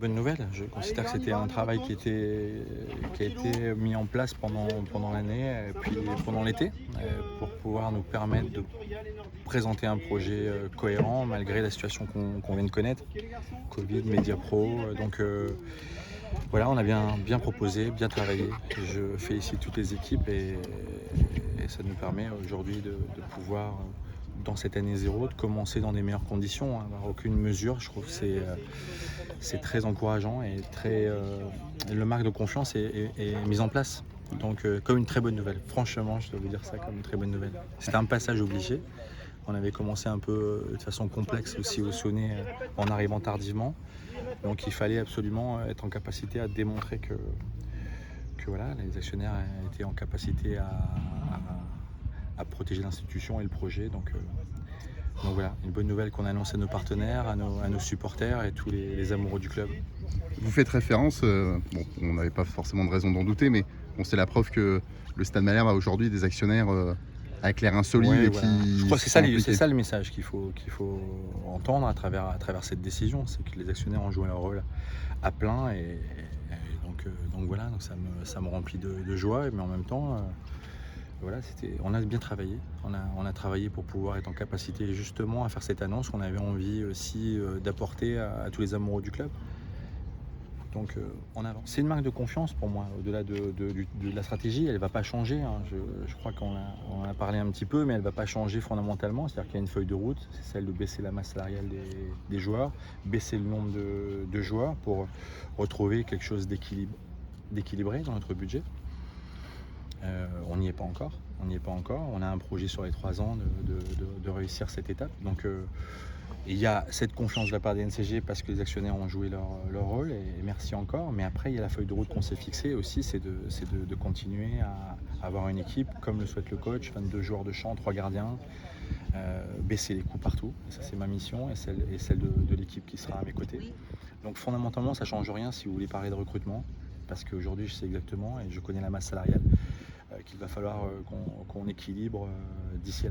Bonne nouvelle, je considère que c'était un travail qui a été mis en place pendant l'année et puis pendant l'été pour pouvoir nous permettre de présenter un projet cohérent malgré la situation qu'on vient de connaître, Covid, Média Pro. Voilà, on a bien proposé, bien travaillé. Je félicite toutes les équipes et ça nous permet aujourd'hui de pouvoir, dans cette année zéro, de commencer dans des meilleures conditions, hein, avoir aucune mesure. Je trouve que c'est très encourageant et le marque de confiance est mise en place. Donc comme une très bonne nouvelle. Franchement, je dois vous dire ça comme une très bonne nouvelle. C'était un passage obligé. On avait commencé un peu de façon complexe aussi au Saunier en arrivant tardivement. Donc il fallait absolument être en capacité à démontrer que voilà, les actionnaires étaient en capacité à protéger l'institution et le projet. Donc voilà, une bonne nouvelle qu'on a annoncée à nos partenaires, à nos supporters et tous les amoureux du club. Vous faites référence, bon, on n'avait pas forcément de raison d'en douter, mais bon, c'est la preuve que le Stade Malherbe a aujourd'hui des actionnaires avec l'air insolides Ouais, et voilà. Je qui crois que c'est sont c'est impliqués. ça le message qu'il faut entendre à travers cette décision, c'est que les actionnaires ont joué leur rôle à plein donc voilà, donc ça me remplit de joie, mais en même temps, voilà, on a bien travaillé. On a travaillé pour pouvoir être en capacité justement à faire cette annonce qu'on avait envie aussi d'apporter à tous les amoureux du club. Donc en avant. C'est une marque de confiance pour moi, au-delà de la stratégie, elle ne va pas changer, hein. Je crois qu'on en a parlé un petit peu, mais elle ne va pas changer fondamentalement. C'est-à-dire qu'il y a une feuille de route, c'est celle de baisser la masse salariale des joueurs, baisser le nombre de joueurs pour retrouver quelque chose d'équilibré dans notre budget. On n'y est pas encore. On n'y est pas encore. On a un projet sur les 3 ans de réussir cette étape. Donc il y a cette confiance de la part des NCG parce que les actionnaires ont joué leur rôle et merci encore. Mais après, il y a la feuille de route qu'on s'est fixée aussi, c'est de continuer à avoir une équipe comme le souhaite le coach, 22 joueurs de champ, 3 gardiens, baisser les coûts partout. Et ça, c'est ma mission et celle de l'équipe qui sera à mes côtés. Donc fondamentalement, ça ne change rien si vous voulez parler de recrutement, parce qu'aujourd'hui, je sais exactement et je connais la masse salariale qu'il va falloir qu'on équilibre d'ici à